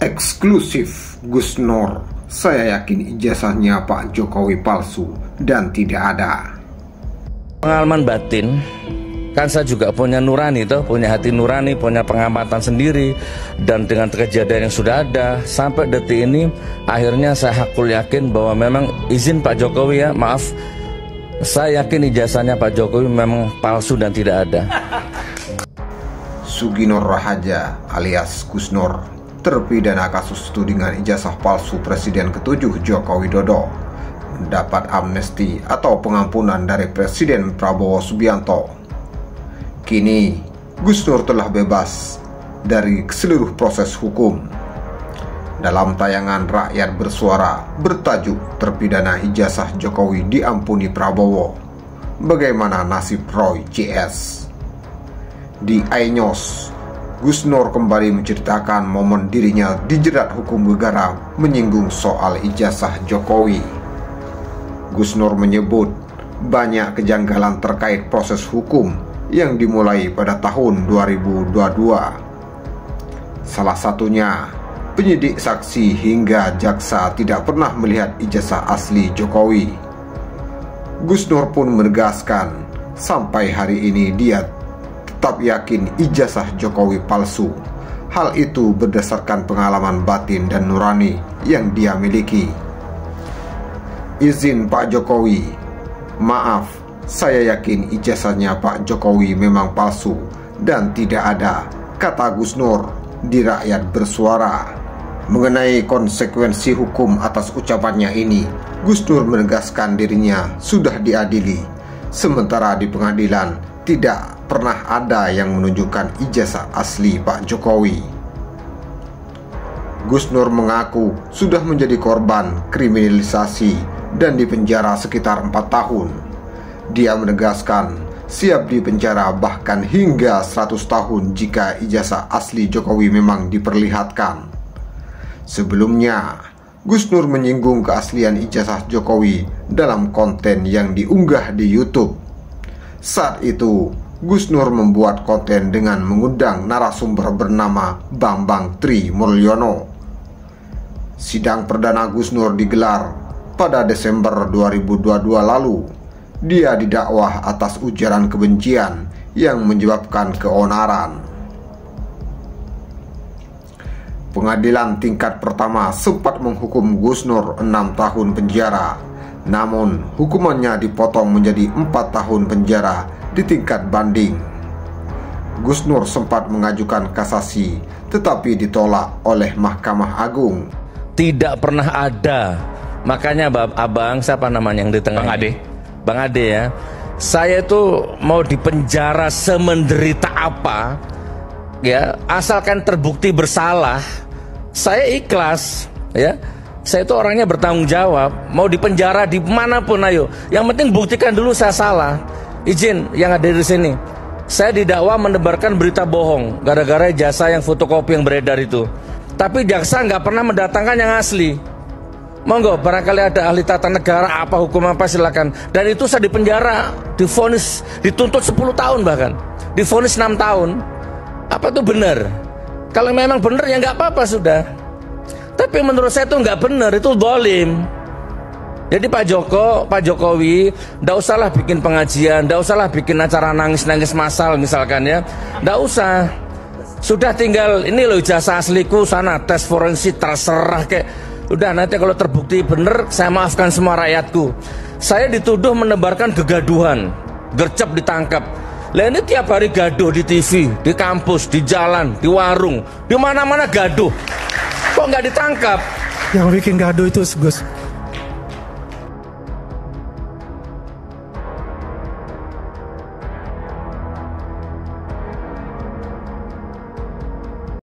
Eksklusif Gus Nur, saya yakin ijazahnya Pak Jokowi palsu dan tidak ada. Pengalaman batin, kan saya juga punya nurani tuh, punya hati nurani, punya pengamatan sendiri. Dan dengan kejadian yang sudah ada, sampai detik ini, akhirnya saya hakul yakin bahwa memang izin Pak Jokowi ya, maaf, saya yakin ijazahnya Pak Jokowi memang palsu dan tidak ada. Suginur Raharja alias Gus Nur, terpidana kasus tudingan ijazah palsu Presiden ke-7 Joko Widodo, mendapat amnesti atau pengampunan dari Presiden Prabowo Subianto. Kini, Gus Nur telah bebas dari seluruh proses hukum. Dalam tayangan Rakyat Bersuara bertajuk "Terpidana Ijazah Jokowi Diampuni Prabowo, Bagaimana Nasib Roy CS?" Di iNews, Gus Nur kembali menceritakan momen dirinya dijerat hukum negara menyinggung soal ijazah Jokowi. Gus Nur menyebut banyak kejanggalan terkait proses hukum yang dimulai pada tahun 2022. Salah satunya, penyidik, saksi hingga jaksa tidak pernah melihat ijazah asli Jokowi. Gus Nur pun menegaskan sampai hari ini dia tetap yakin ijazah Jokowi palsu. Hal itu berdasarkan pengalaman batin dan nurani yang dia miliki. Izin Pak Jokowi, maaf, saya yakin ijazahnya Pak Jokowi memang palsu dan tidak ada, kata Gus Nur di Rakyat Bersuara. Mengenai konsekuensi hukum atas ucapannya ini, Gus Nur menegaskan dirinya sudah diadili, sementara di pengadilan tidak pernah ada yang menunjukkan ijazah asli Pak Jokowi. Gus Nur mengaku sudah menjadi korban kriminalisasi dan dipenjara sekitar 4 tahun. Dia menegaskan siap dipenjara bahkan hingga 100 tahun jika ijazah asli Jokowi memang diperlihatkan. Sebelumnya, Gus Nur menyinggung keaslian ijazah Jokowi dalam konten yang diunggah di YouTube. Saat itu, Gus Nur membuat konten dengan mengundang narasumber bernama Bambang Tri Mulyono. Sidang perdana Gus Nur digelar pada Desember 2022 lalu. Dia didakwah atas ujaran kebencian yang menyebabkan keonaran. Pengadilan tingkat pertama sempat menghukum Gus Nur 6 tahun penjara. Namun, hukumannya dipotong menjadi 4 tahun penjara di tingkat banding. Gus Nur sempat mengajukan kasasi, tetapi ditolak oleh Mahkamah Agung. Tidak pernah ada. Makanya abang, siapa namanya yang di tengah? Bang Ade ya. Saya itu mau dipenjara semenderita apa, ya, asalkan terbukti bersalah, saya ikhlas, ya. Saya itu orangnya bertanggung jawab. Mau dipenjara di manapun, ayo. Yang penting buktikan dulu saya salah. Izin yang ada di sini. Saya didakwa menebarkan berita bohong gara-gara jasa yang fotokopi yang beredar itu. Tapi jaksa nggak pernah mendatangkan yang asli. Monggo, barangkali ada ahli tata negara apa hukum apa silakan. Dan itu saya dipenjara, divonis, dituntut 10 tahun bahkan, divonis 6 tahun. Apa itu benar? Kalau memang benar ya nggak apa-apa sudah. Tapi menurut saya itu nggak benar, itu zalim. Jadi Pak Jokowi, nggak usahlah bikin pengajian, nggak usahlah bikin acara nangis-nangis massal misalkan ya, nggak usah. Sudah tinggal ini loh ijazah asliku sana, tes forensik terserah kayak. Udah nanti kalau terbukti bener, saya maafkan semua rakyatku. Saya dituduh menebarkan kegaduhan, gercep ditangkap. Lah ini tiap hari gaduh di TV, di kampus, di jalan, di warung, di mana-mana gaduh. Kok nggak ditangkap? Yang bikin gaduh itu Gus,